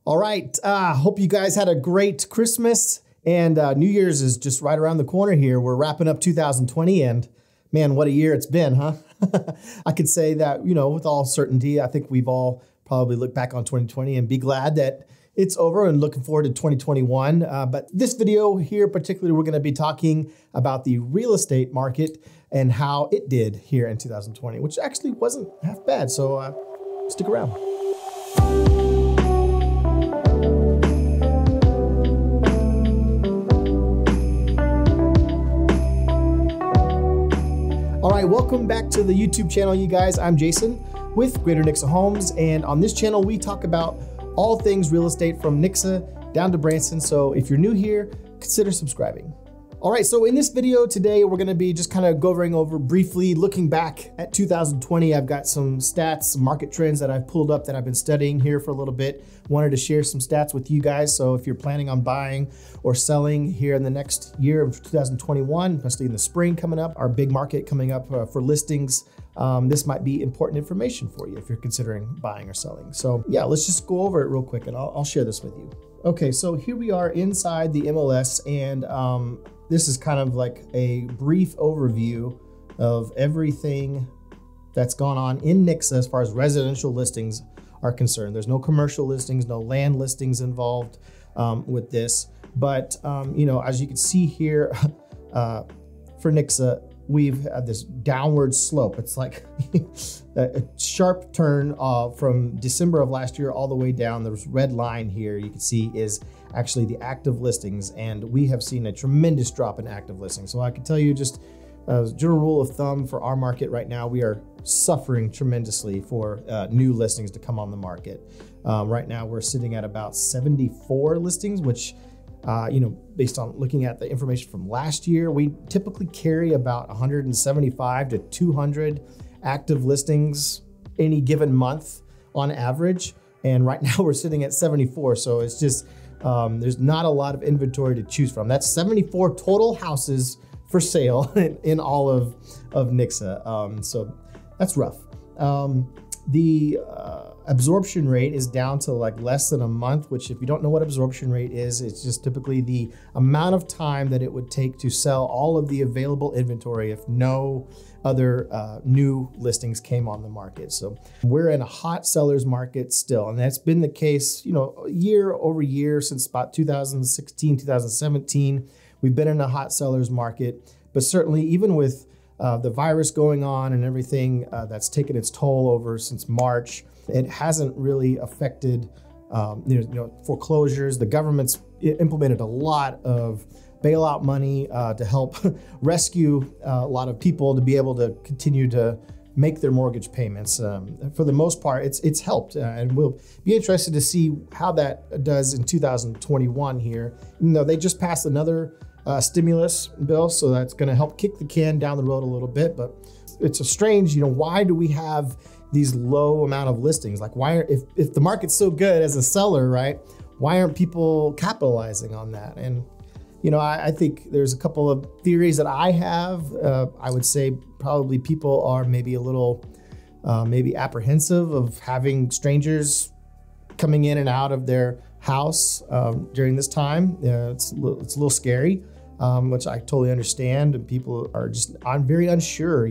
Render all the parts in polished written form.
All right, hope you guys had a great Christmas, and New Year's is just right around the corner here. We're wrapping up 2020, and man, what a year it's been, huh? I could say that, with all certainty, I think we've all probably looked back on 2020 and be glad that it's over and looking forward to 2021. But this video here, particularly, we're going to be talking about the real estate market and how it did here in 2020, which actually wasn't half bad. So stick around. All right, welcome back to the YouTube channel, you guys. I'm Jason with Greater Nixa Homes, and on this channel, we talk about all things real estate from Nixa down to Branson. So if you're new here, consider subscribing. All right, so in this video today, we're gonna be just kind of going over briefly, looking back at 2020. I've got some stats, some market trends that I've pulled up that I've been studying here for a little bit. Wanted to share some stats with you guys. So if you're planning on buying or selling here in the next year of 2021, especially in the spring coming up, our big market coming up for listings, this might be important information for you if you're considering buying or selling. So yeah, let's just go over it real quick and I'll share this with you. Okay, so here we are inside the MLS, and this is kind of like a brief overview of everything that's gone on in Nixa as far as residential listings are concerned. There's no commercial listings, no land listings involved with this. But, as you can see here, for Nixa, we've had this downward slope. It's like a sharp turn from December of last year all the way down. This red line here you can see is actually the active listings, and we have seen a tremendous drop in active listings. So I can tell you, just as a general rule of thumb for our market right now, we are suffering tremendously for new listings to come on the market. Right now we're sitting at about 74 listings, which based on looking at the information from last year, we typically carry about 175 to 200 active listings any given month on average. And right now we're sitting at 74. So it's just, there's not a lot of inventory to choose from. That's 74 total houses for sale in all of Nixa. So that's rough. The absorption rate is down to like less than a month, which if you don't know what absorption rate is, it's just typically the amount of time that it would take to sell all of the available inventory if no other new listings came on the market. So we're in a hot seller's market still, and that's been the case, year over year since about 2016, 2017. We've been in a hot seller's market, but certainly even with the virus going on and everything that's taken its toll over since March, it hasn't really affected foreclosures. The government's implemented a lot of bailout money to help rescue a lot of people to be able to continue to make their mortgage payments. For the most part, it's helped, and we'll be interested to see how that does in 2021 here. They just passed another stimulus bill, so that's going to help kick the can down the road a little bit. But it's a strange, why do we have these low amount of listings? Like, why, if the market's so good as a seller, right? Why aren't people capitalizing on that? And I think there's a couple of theories that I have. I would say probably people are maybe a little maybe apprehensive of having strangers coming in and out of their house during this time. It's a little scary, which I totally understand. And people are just, I'm very unsure,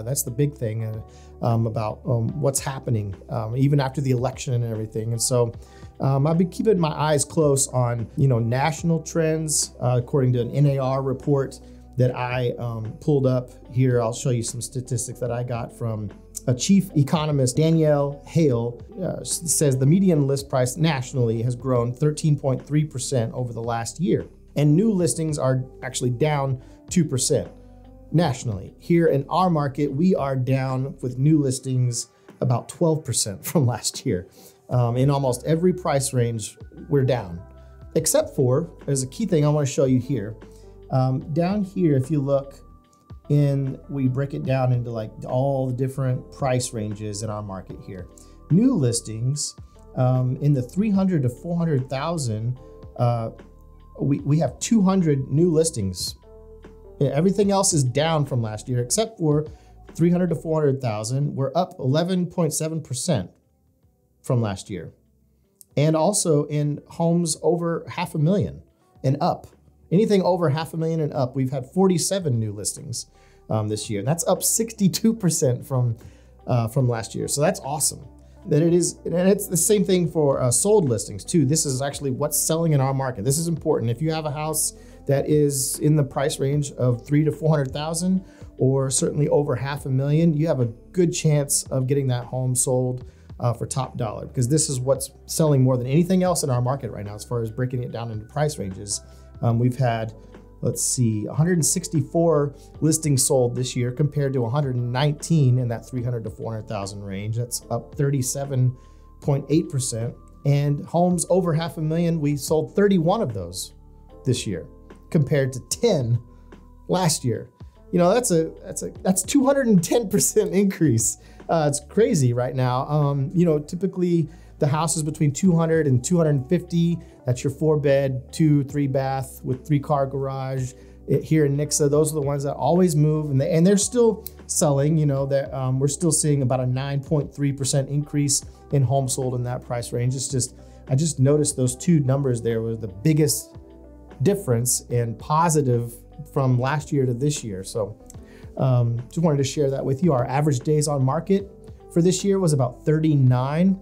that's the big thing about what's happening, even after the election and everything. And so I've been keeping my eyes close on, national trends, according to an NAR report that I pulled up here. I'll show you some statistics that I got from a chief economist, Danielle Hale, says the median list price nationally has grown 13.3% over the last year. And new listings are actually down 2% nationally. Here in our market, we are down with new listings about 12% from last year. In almost every price range, we're down. Except for, there's a key thing I want to show you here. Down here, if you look, we break it down into like all the different price ranges in our market here. New listings in the 300 to 400,000, we have 200 new listings. Everything else is down from last year except for 300 to 400,000. We're up 11.7% from last year. and also in homes over $500,000 and up. Anything over $500,000 and up, we've had 47 new listings this year. That's up 62% from last year. So that's awesome. That it is, and it's the same thing for sold listings too. This is actually what's selling in our market. This is important. If you have a house that is in the price range of $300,000 to $400,000, or certainly over $500,000, you have a good chance of getting that home sold for top dollar, because this is what's selling more than anything else in our market right now as far as breaking it down into price ranges. We've had, let's see, 164 listings sold this year compared to 119 in that 300 to 400,000 range. That's up 37.8%. And homes over $500,000, we sold 31 of those this year compared to 10 last year. You know, that's 210% increase. It's crazy right now. You know, typically the house is between 200 and 250. That's your 4-bed, 2-3 bath with 3-car garage. Here in Nixa, those are the ones that always move, and they're still selling. You know, that we're still seeing about a 9.3% increase in homes sold in that price range. It's just, I just noticed those two numbers there was the biggest difference in positive from last year to this year. So just wanted to share that with you. Our average days on market for this year was about 39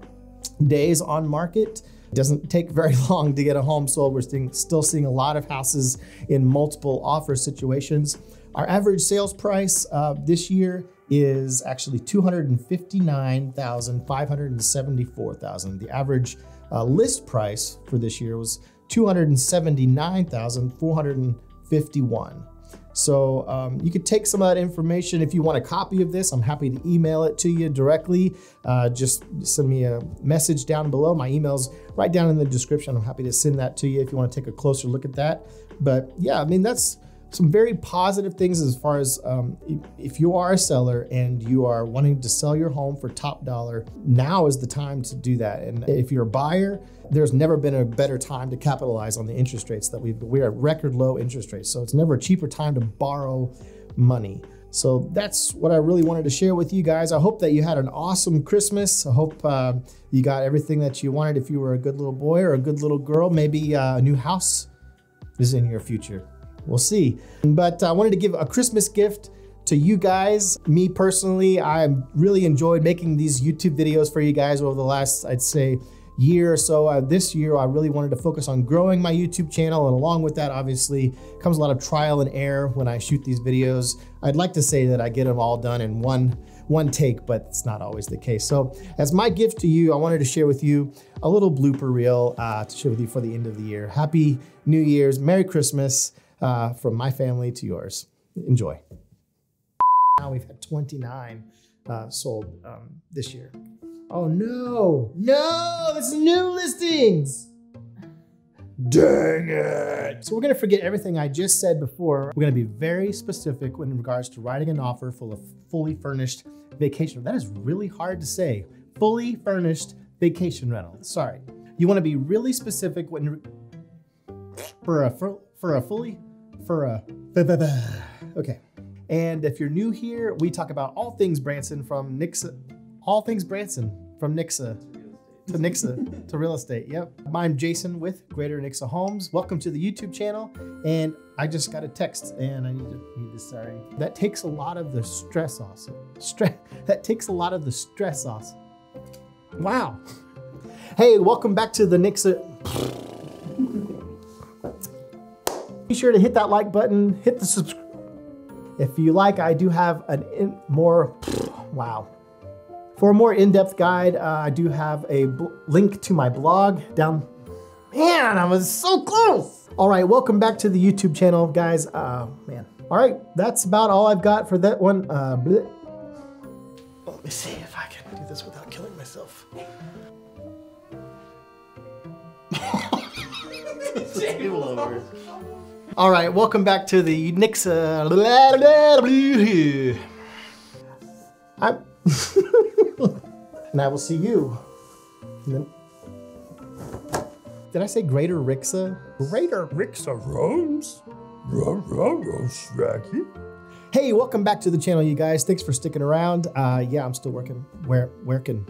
days on market. It doesn't take very long to get a home sold. We're still seeing a lot of houses in multiple offer situations. Our average sales price this year is actually $259,574. The average list price for this year was $279,451. So you could take some of that information. If you want a copy of this, I'm happy to email it to you directly. Just send me a message down below. My email's right down in the description. I'm happy to send that to you if you want to take a closer look at that. But yeah, I mean, that's some very positive things as far as if you are a seller and you are wanting to sell your home for top dollar, now is the time to do that. And if you're a buyer, there's never been a better time to capitalize on the interest rates that we're at record low interest rates. So it's never a cheaper time to borrow money. So that's what I really wanted to share with you guys. I hope that you had an awesome Christmas. I hope you got everything that you wanted. If you were a good little boy or a good little girl, maybe a new house is in your future. We'll see. But I wanted to give a Christmas gift to you guys. Me personally, I really enjoyed making these YouTube videos for you guys over the last, I'd say, year or so. This year, I really wanted to focus on growing my YouTube channel. And along with that, obviously, comes a lot of trial and error when I shoot these videos. I'd like to say that I get them all done in one take, but it's not always the case. So as my gift to you, I wanted to share with you a little blooper reel to share with you for the end of the year. Happy New Year's, Merry Christmas. From my family to yours. Enjoy. Now we've had 29 sold this year. Oh no, no, this is new listings. Dang it. So we're gonna forget everything I just said before. We're gonna be very specific in regards to writing an offer for a fully furnished vacation. That is really hard to say. Fully furnished vacation rental. Sorry. You wanna be really specific when okay. And if you're new here, we talk about all things Branson from Nixa, to Nixa to real estate. Yep. I'm Jason with Greater Nixa Homes. Welcome to the YouTube channel. And I just got a text and I need to sorry. That takes a lot of the stress off. That takes a lot of the stress off. Wow. Hey, welcome back to the Nixa. Be sure to hit that like button, hit the subscribe. If you like, I do have For a more in-depth guide, I do have a link to my blog down. Man, I was so close. All right, welcome back to the YouTube channel, guys. Man. All right, that's about all I've got for that one. Let me see if I can do this without killing myself. All right, welcome back to the Nixa. And I will see you. Did I say Greater Rixa? Greater Rixa Rose? Hey, welcome back to the channel, you guys. Thanks for sticking around. Yeah, I'm still working. Working.